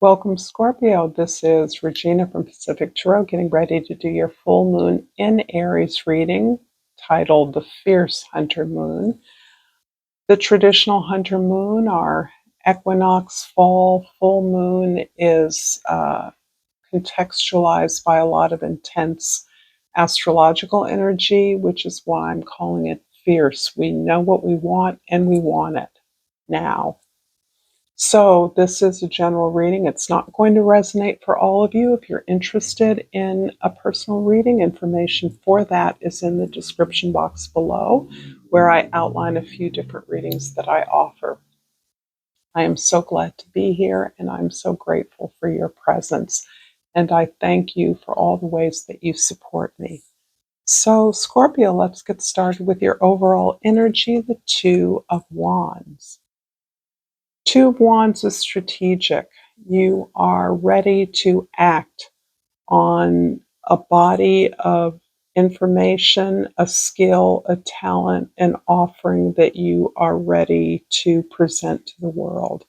Welcome, Scorpio. This is Regina from Pacific Tarot, getting ready to do your full moon in Aries reading titled The Fierce Hunter Moon. The traditional hunter moon, our equinox, fall, full moon, is contextualized by a lot of intense astrological energy, which is why I'm calling it fierce. We know what we want and we want it now. So this is a general reading. It's not going to resonate for all of you. If you're interested in a personal reading, information for that is in the description box below, where I outline a few different readings that I offer. I am so glad to be here, and I'm so grateful for your presence. And I thank you for all the ways that you support me. So, Scorpio, let's get started with your overall energy, the Two of Wands. Two of Wands is strategic. You are ready to act on a body of information, a skill, a talent, an offering that you are ready to present to the world.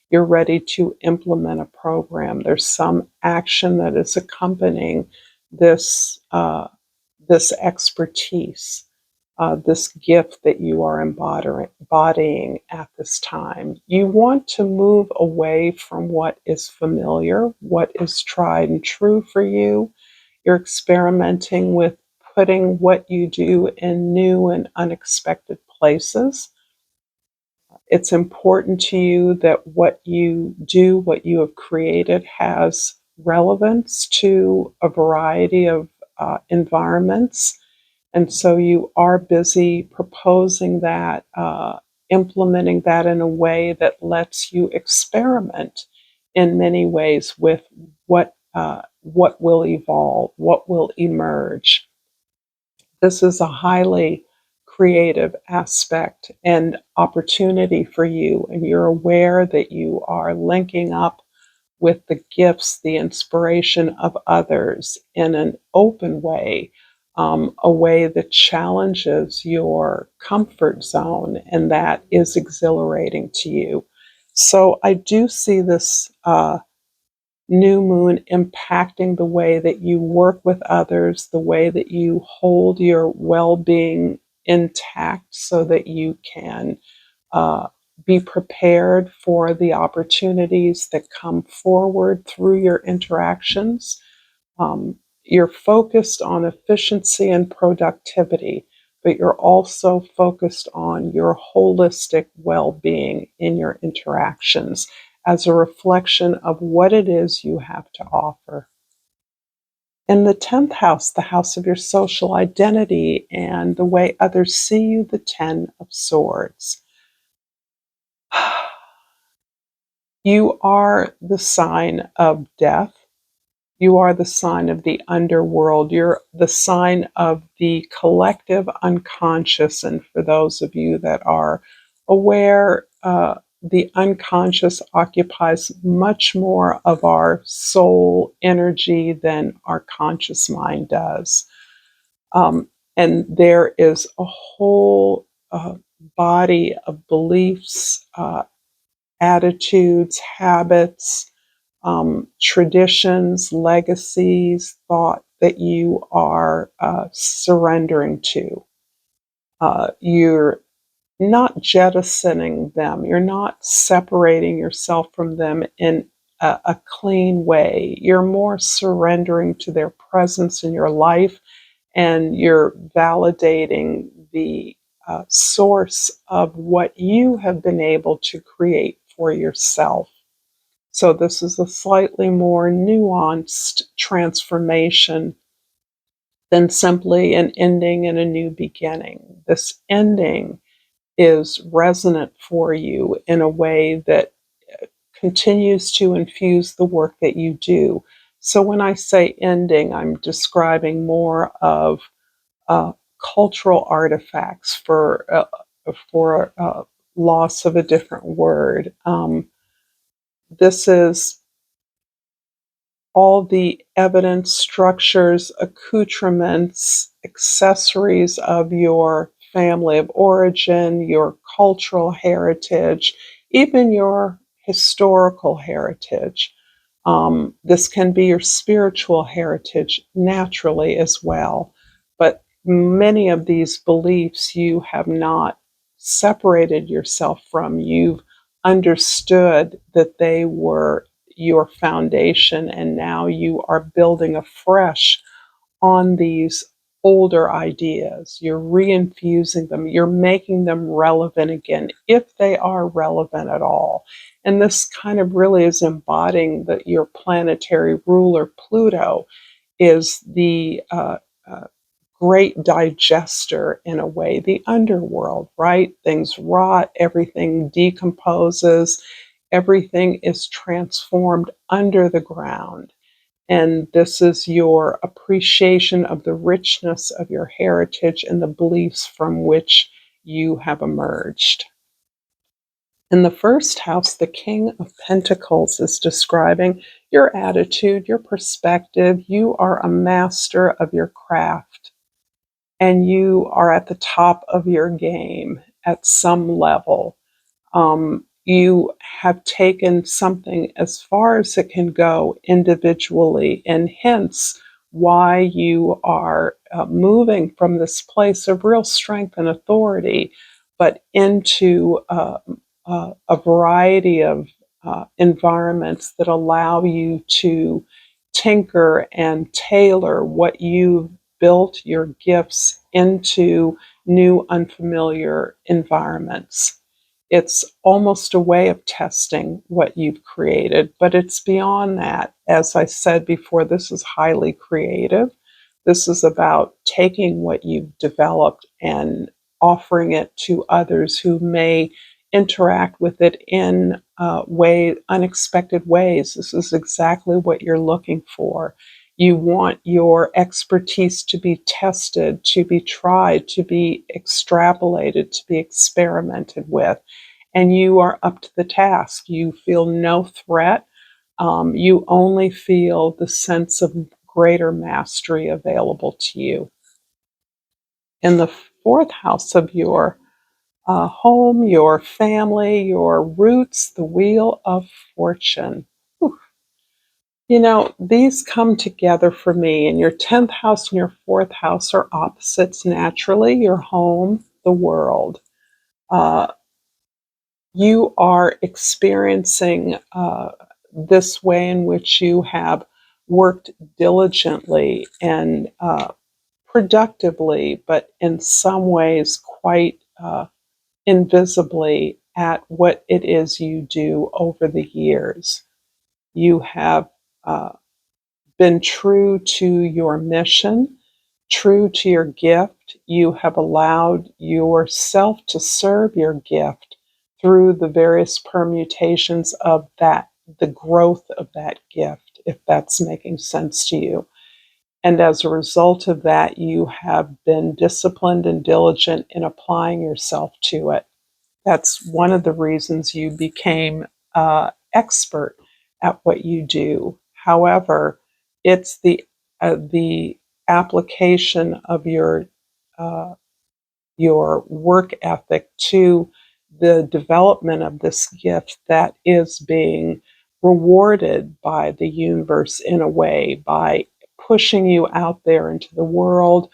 You're ready to implement a program. There's some action that is accompanying this this expertise, this gift that you are embodying at this time. You want to move away from what is familiar, what is tried and true for you. You're experimenting with putting what you do in new and unexpected places. It's important to you that what you do, what you have created, has relevance to a variety of environments. And so you are busy proposing that, implementing that in a way that lets you experiment in many ways with what will evolve, what will emerge. This is a highly creative aspect and opportunity for you, and you're aware that you are linking up with the gifts, the inspiration of others in an open way, a way that challenges your comfort zone, and that is exhilarating to you. So I do see this new moon impacting the way that you work with others, the way that you hold your well-being intact so that you can uh, be prepared for the opportunities that come forward through your interactions. You're focused on efficiency and productivity, but you're also focused on your holistic well-being in your interactions as a reflection of what it is you have to offer. In the 10th house, the house of your social identity and the way others see you, the 10 of Swords. You are the sign of death. You are the sign of the underworld. You're the sign of the collective unconscious. And for those of you that are aware, the unconscious occupies much more of our soul energy than our conscious mind does. And there is a whole body of beliefs, attitudes, habits, traditions, legacies, thought that you are surrendering to. You're not jettisoning them. You're not separating yourself from them in a clean way. You're more surrendering to their presence in your life, and you're validating the source of what you have been able to create for yourself. So this is a slightly more nuanced transformation than simply an ending and a new beginning. This ending is resonant for you in a way that continues to infuse the work that you do. So when I say ending, I'm describing more of cultural artifacts for loss of a different word. This is all the evidence, structures, accoutrements, accessories of your family of origin, your cultural heritage, even your historical heritage. This can be your spiritual heritage naturally as well, but many of these beliefs you have not separated yourself from. You've understood that they were your foundation, and now you are building afresh on these older ideas. You're reinfusing them, you're making them relevant again, if they are relevant at all. And this kind of really is embodying that your planetary ruler, Pluto, is the great digester in a way, the underworld, right? Things rot, everything decomposes, everything is transformed under the ground. And this is your appreciation of the richness of your heritage and the beliefs from which you have emerged. In the first house, the King of Pentacles is describing your attitude, your perspective. You are a master of your craft, and you are at the top of your game at some level. You have taken something as far as it can go individually, and hence why you are moving from this place of real strength and authority, but into a variety of environments that allow you to tinker and tailor what you've built, your gifts, into new, unfamiliar environments. It's almost a way of testing what you've created, but it's beyond that. As I said before, this is highly creative. This is about taking what you've developed and offering it to others who may interact with it in unexpected ways. This is exactly what you're looking for. You want your expertise to be tested, to be tried, to be extrapolated, to be experimented with, and you are up to the task. You feel no threat. You only feel the sense of greater mastery available to you. In the fourth house of your home, your family, your roots, the Wheel of Fortune. Whew. You know, these come together for me, and your 10th house and your 4th house are opposites naturally. Your home, the world. Uh, you are experiencing this way in which you have worked diligently and productively, but in some ways quite invisibly, at what it is you do over the years. You have been true to your mission, true to your gift. You have allowed yourself to serve your gift through the various permutations of that, the growth of that gift, if that's making sense to you. And as a result of that, you have been disciplined and diligent in applying yourself to it. That's one of the reasons you became expert at what you do. However, it's the application of your work ethic to the development of this gift that is being rewarded by the universe in a way, by pushing you out there into the world,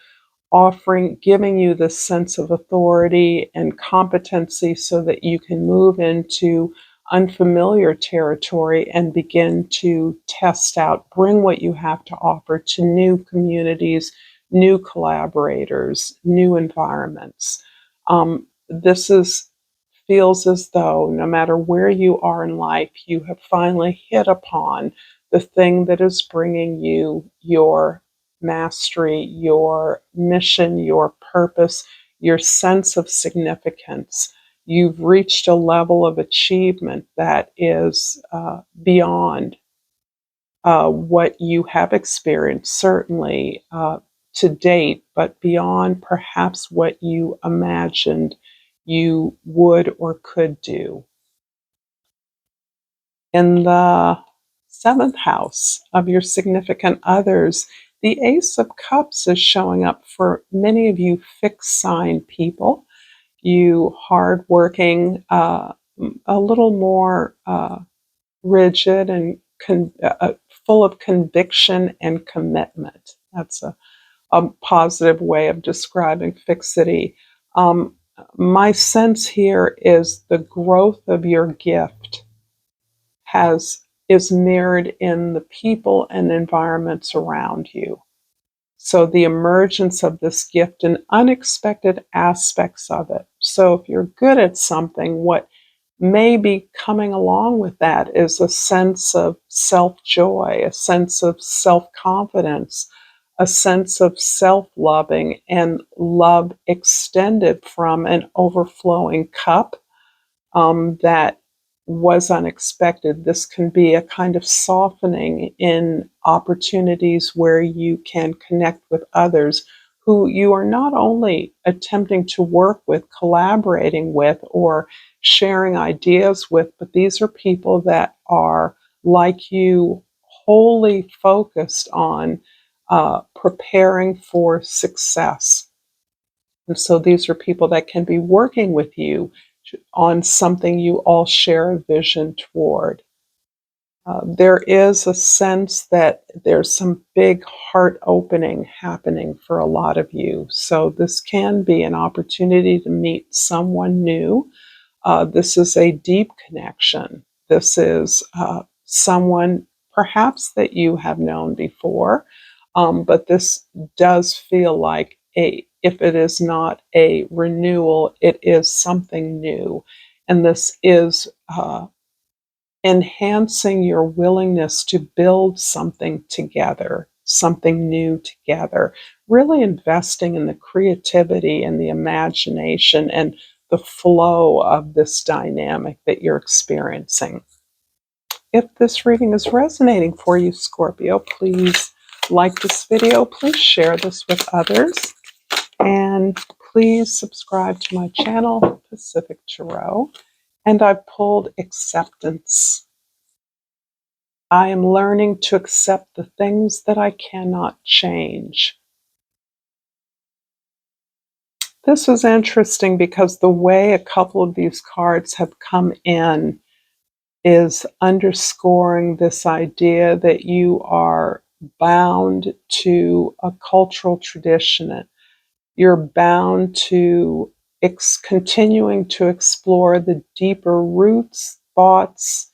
giving you this sense of authority and competency so that you can move into unfamiliar territory and begin to test out, bring what you have to offer to new communities, new collaborators, new environments. This feels as though no matter where you are in life, you have finally hit upon the thing that is bringing you your mastery, your mission, your purpose, your sense of significance. You've reached a level of achievement that is beyond what you have experienced, certainly to date, but beyond perhaps what you imagined you would or could do. In the 7th house of your significant others, the Ace of Cups is showing up for many of you fixed sign people. You hardworking, a little more rigid and full of conviction and commitment. That's a positive way of describing fixity. Um, my sense here is the growth of your gift is mirrored in the people and environments around you. So the emergence of this gift and unexpected aspects of it. So if you're good at something, what may be coming along with that is a sense of self-joy, a sense of self-confidence, a sense of self-loving, and love extended from an overflowing cup that was unexpected. This can be a kind of softening in opportunities where you can connect with others who you are not only attempting to work with, collaborating with, or sharing ideas with, but these are people that are, like you, wholly focused on preparing for success. And so these are people that can be working with you on something you all share a vision toward. There is a sense that there's some big heart opening happening for a lot of you. So this can be an opportunity to meet someone new. This is a deep connection. This is someone perhaps that you have known before, but this does feel like if it is not a renewal, it is something new. And this is enhancing your willingness to build something together, something new together, really investing in the creativity and the imagination and the flow of this dynamic that you're experiencing. If this reading is resonating for you, Scorpio, please like this video, please share this with others, and please subscribe to my channel, Pacific Tarot. And I pulled acceptance. I am learning to accept the things that I cannot change. This is interesting because the way a couple of these cards have come in is underscoring this idea that you are bound to a cultural tradition. You're bound to continuing to explore the deeper roots, thoughts,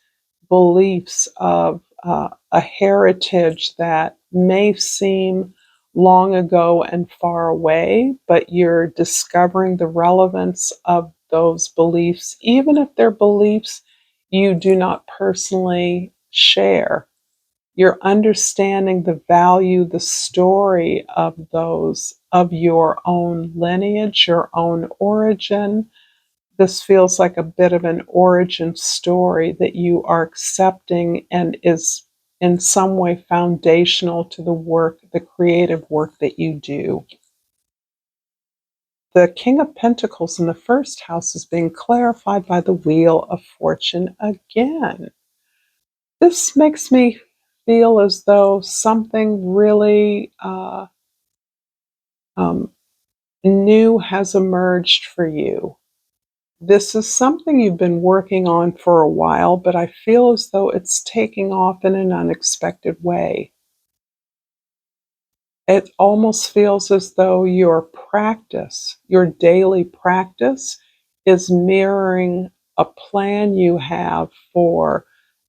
beliefs of a heritage that may seem long ago and far away, but you're discovering the relevance of those beliefs, even if they're beliefs you do not personally share. You're understanding the value, the story of those, of your own lineage, your own origin. This feels like a bit of an origin story that you are accepting and is in some way foundational to the work, the creative work that you do. The King of Pentacles in the first house is being clarified by the Wheel of Fortune again. This makes me feel as though something really new has emerged for you. This is something you've been working on for a while, but I feel as though it's taking off in an unexpected way. It almost feels as though your practice, your daily practice, is mirroring a plan you have for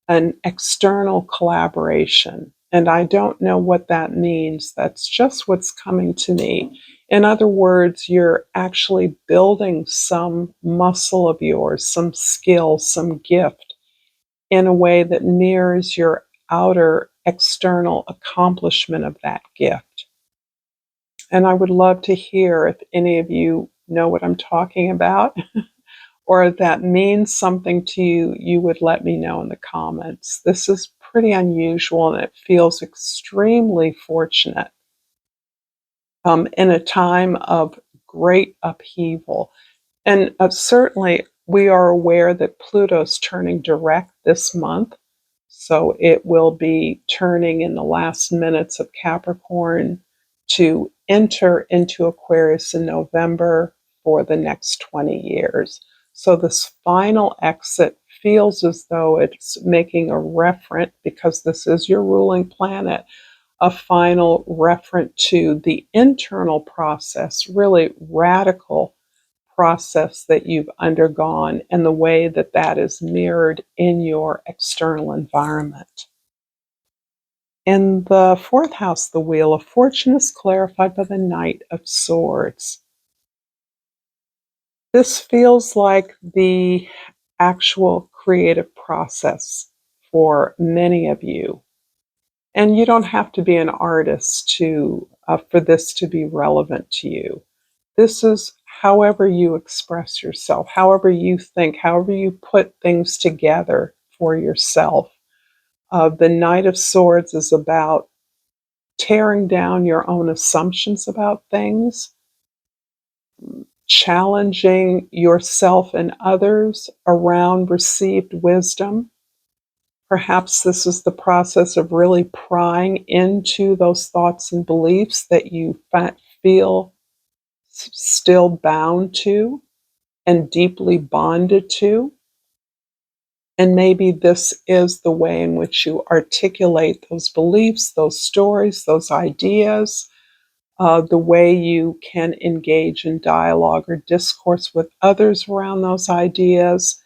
an external collaboration. And I don't know what that means. That's just what's coming to me. In other words, you're actually building some muscle of yours, some skill, some gift in a way that mirrors your outer external accomplishment of that gift. And I would love to hear if any of you know what I'm talking about or if that means something to you, you would let me know in the comments. This is pretty unusual and it feels extremely fortunate in a time of great upheaval. And certainly we are aware that Pluto's turning direct this month. So it will be turning in the last minutes of Capricorn to enter into Aquarius in November for the next 20 years. So this final exit feels as though it's making a referent, because this is your ruling planet, a final referent to the internal process, really radical process that you've undergone, and the way that that is mirrored in your external environment. In the fourth house, the Wheel of Fortune is clarified by the Knight of Swords. This feels like the actual creative process for many of you. And you don't have to be an artist for this to be relevant to you. This is however you express yourself, however you think, however you put things together for yourself. The Knight of Swords is about tearing down your own assumptions about things, challenging yourself and others around received wisdom. Perhaps this is the process of really prying into those thoughts and beliefs that you feel still bound to and deeply bonded to. And maybe this is the way in which you articulate those beliefs, those stories, those ideas, the way you can engage in dialogue or discourse with others around those ideas.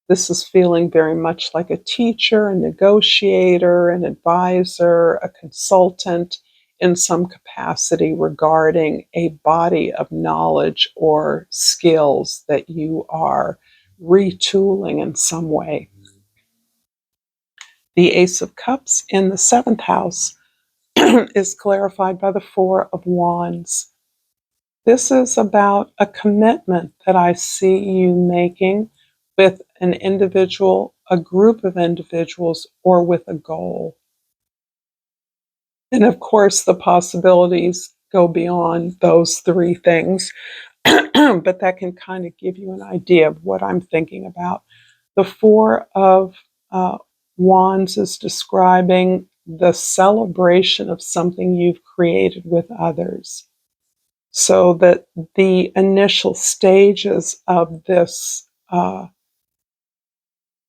This is feeling very much like a teacher, a negotiator, an advisor, a consultant in some capacity regarding a body of knowledge or skills that you are retooling in some way. The Ace of Cups in the seventh house is clarified by the Four of Wands. This is about a commitment that I see you making with an individual, a group of individuals, or with a goal. And of course, the possibilities go beyond those three things, but that can kind of give you an idea of what I'm thinking about. The Four of Wands is describing the celebration of something you've created with others. So that the initial stages of this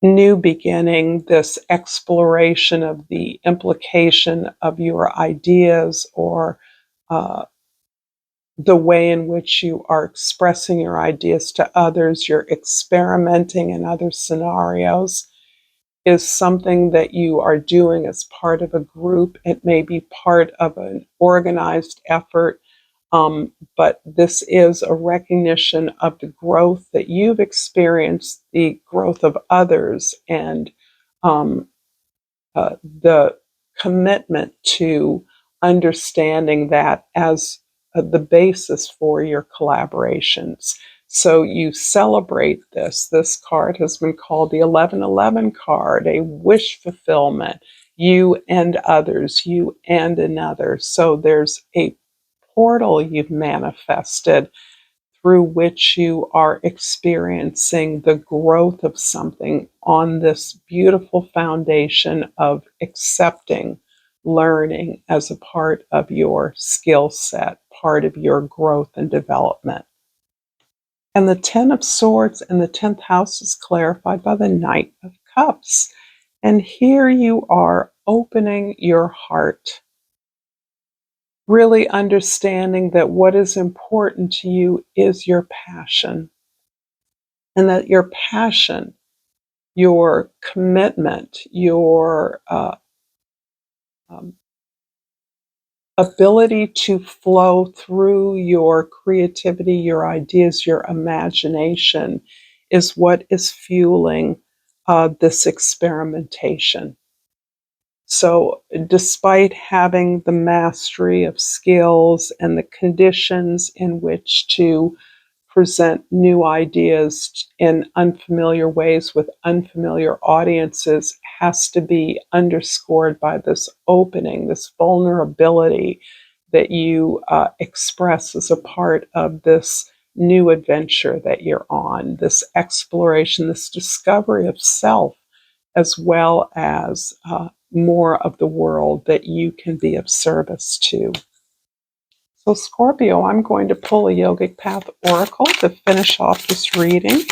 new beginning, this exploration of the implication of your ideas, or uh, the way in which you are expressing your ideas to others, you're experimenting in other scenarios, is something that you are doing as part of a group. It may be part of an organized effort, but this is a recognition of the growth that you've experienced, the growth of others, and um, the commitment to understanding that as the basis for your collaborations. So you celebrate this. This card has been called the 1111 card, a wish fulfillment. You and others, you and another. So there's a portal you've manifested through which you are experiencing the growth of something on this beautiful foundation of accepting learning as a part of your skill set, part of your growth and development. And the Ten of Swords in the 10th house is clarified by the Knight of Cups. And here you are opening your heart, really understanding that what is important to you is your passion, and that your passion, your commitment, your um, ability to flow through your creativity, your ideas, your imagination is what is fueling this experimentation. So, despite having the mastery of skills and the conditions in which to present new ideas in unfamiliar ways with unfamiliar audiences, has to be underscored by this opening, this vulnerability that you express as a part of this new adventure that you're on, this exploration, this discovery of self, as well as more of the world that you can be of service to. So Scorpio, I'm going to pull a Yogic Path Oracle to finish off this reading.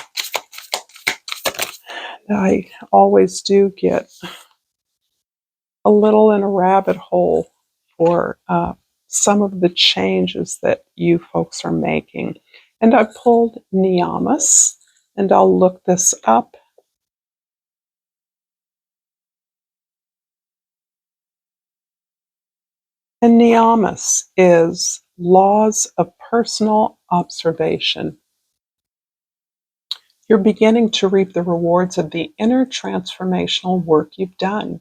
I always do get a little in a rabbit hole for some of the changes that you folks are making. And I pulled Niyamas, and I'll look this up. And Niyamas is laws of personal observation. You're beginning to reap the rewards of the inner transformational work you've done.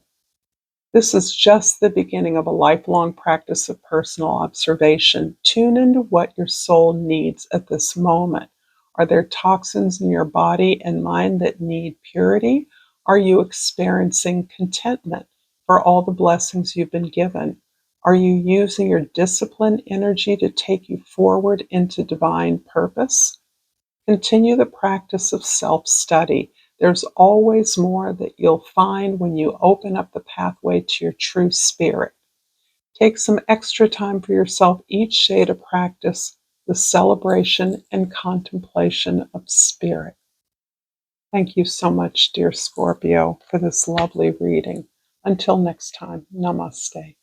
This is just the beginning of a lifelong practice of personal observation. Tune into what your soul needs at this moment. Are there toxins in your body and mind that need purity? Are you experiencing contentment for all the blessings you've been given? Are you using your discipline energy to take you forward into divine purpose? Continue the practice of self-study. There's always more that you'll find when you open up the pathway to your true spirit. Take some extra time for yourself each day to practice the celebration and contemplation of spirit. Thank you so much, dear Scorpio, for this lovely reading. Until next time, namaste.